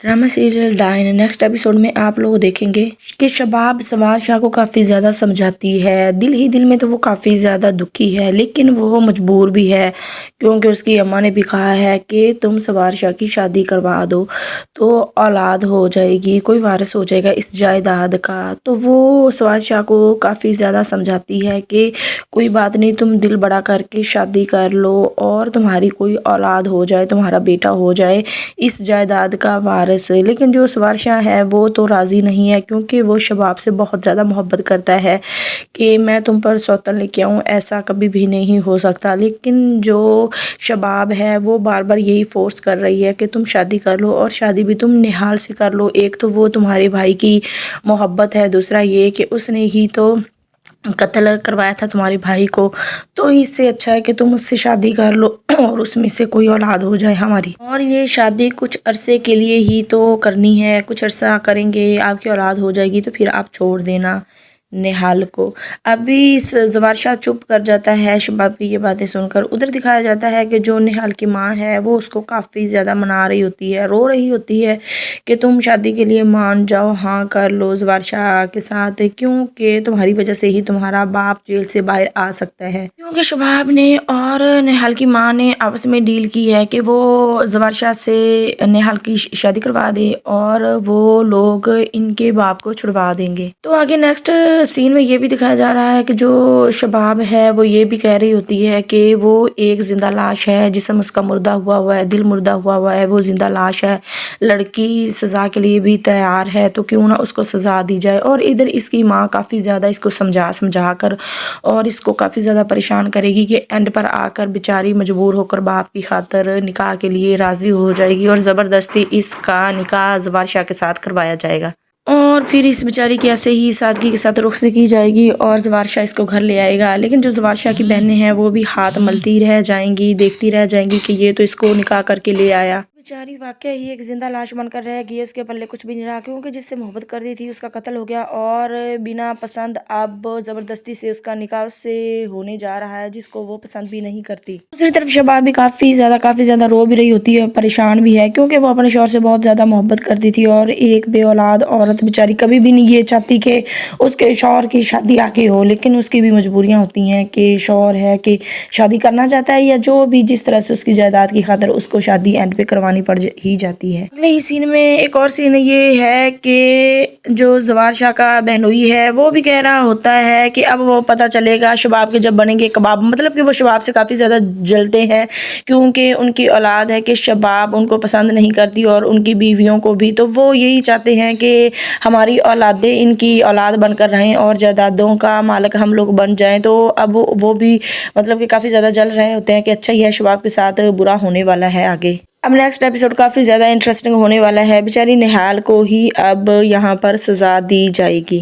Drama serial Dain next episode में आप लोग देखेंगे कि शबाब सवार शाह को काफ़ी ज़्यादा समझाती है। दिल ही दिल में तो वो काफ़ी ज़्यादा दुखी है, लेकिन वो मजबूर भी है क्योंकि उसकी अम्मा ने भी कहा है कि तुम सवार शाह की शादी करवा दो तो औलाद हो जाएगी, कोई वारिस हो जाएगा इस जायदाद का। तो वो सवार शाह को काफ़ी ज़्यादा समझाती है कि कोई बात नहीं, तुम दिल बड़ा करके शादी कर लो और तुम्हारी कोई औलाद हो जाए, तुम्हारा बेटा हो जाए इस जायदाद का वारिस। लेकिन जो सवार शाह है वो तो राज़ी नहीं है क्योंकि वो शबाब से बहुत ज़्यादा मोहब्बत करता है कि मैं तुम पर सौतन लेके आऊँ, ऐसा कभी भी नहीं हो सकता। लेकिन जो शबाब है वो बार बार यही फोर्स कर रही है कि तुम शादी कर लो और शादी भी तुम निहाल से कर लो। एक तो वो तुम्हारे भाई की मोहब्बत है, दूसरा ये कि उसने ही तो कत्ल करवाया था तुम्हारे भाई को, तो इससे अच्छा है कि तुम उससे शादी कर लो और उसमें से कोई औलाद हो जाए हमारी। और ये शादी कुछ अरसे के लिए ही तो करनी है, कुछ अरसा करेंगे, आपकी औलाद हो जाएगी तो फिर आप छोड़ देना निहाल को। अभी सवार शाह चुप कर जाता है शबाब की ये बातें सुनकर। उधर दिखाया जाता है कि जो निहाल की माँ है वो उसको काफ़ी ज़्यादा मना रही होती है, रो रही होती है कि तुम शादी के लिए मान जाओ, हाँ कर लो सवार शाह के साथ, क्योंकि तुम्हारी वजह से ही तुम्हारा बाप जेल से बाहर आ सकता है। क्योंकि शबाब ने और निहाल की माँ ने आपस में डील की है कि वो सवार शाह से निहाल की शादी करवा दे और वो लोग इनके बाप को छुड़वा देंगे। तो आगे नेक्स्ट सीन में ये भी दिखाया जा रहा है कि जो शबाब है वो ये भी कह रही होती है कि वो एक जिंदा लाश है, जिस्म उसका मुर्दा हुआ है, दिल मुर्दा हुआ है, वो जिंदा लाश है, लड़की सज़ा के लिए भी तैयार है, तो क्यों ना उसको सज़ा दी जाए। और इधर इसकी माँ काफ़ी ज़्यादा इसको समझा कर और इसको काफ़ी ज़्यादा परेशान करेगी कि एंड पर आकर बेचारी मजबूर होकर बाप की खातर निकाह के लिए राज़ी हो जाएगी और ज़बरदस्ती इसका निकाह सवार शाह के साथ करवाया जाएगा। और फिर इस बेचारी की ऐसे ही सादगी के साथ रुखसती की जाएगी और सवार शाह इसको घर ले आएगा। लेकिन जो सवार शाह की बहनें हैं वो भी हाथ मलती रह जाएंगी, देखती रह जाएंगी कि ये तो इसको निकाह करके ले आया। बेचारी वाकई ही एक जिंदा लाश बनकर रह गई, उसके पल्ले कुछ भी नहीं रहा क्योंकि जिससे मोहब्बत कर दी थी उसका कत्ल हो गया और बिना पसंद अब ज़बरदस्ती से उसका निकाह उससे होने जा रहा है जिसको वो पसंद भी नहीं करती। दूसरी तरफ शबाब भी काफ़ी ज़्यादा रो भी रही होती है, परेशान भी है क्योंकि वो अपने शौहर से बहुत ज़्यादा मोहब्बत करती थी और एक बेऔलाद औरत बेचारी कभी भी नहीं ये चाहती कि उसके शौहर की शादी आगे हो। लेकिन उसकी भी मजबूरियाँ होती हैं कि शौहर है कि शादी करना चाहता है या जो भी जिस तरह से उसकी जायदाद की खातिर उसको शादी एंड पे करवानी पड़ ही जाती है। अगले ही सीन में एक और सीन ये है कि जो सवार शाह का बहनोई है वो भी कह रहा होता है कि अब वो पता चलेगा शबाब के जब बनेंगे कबाब, मतलब कि वो शबाब से काफ़ी ज़्यादा जलते हैं क्योंकि उनकी औलाद है कि शबाब उनको पसंद नहीं करती और उनकी बीवियों को भी। तो वो यही चाहते हैं कि हमारी औलादें इनकी औलाद बनकर रहें और जायदादों का मालिक हम लोग बन जाएं। तो अब वो भी मतलब कि काफ़ी ज़्यादा जल रहे होते हैं कि अच्छा ही है, शबाब के साथ बुरा होने वाला है आगे। अब नेक्स्ट एपिसोड काफ़ी ज़्यादा इंटरेस्टिंग होने वाला है, बेचारी निहाल को ही अब यहाँ पर सज़ा दी जाएगी।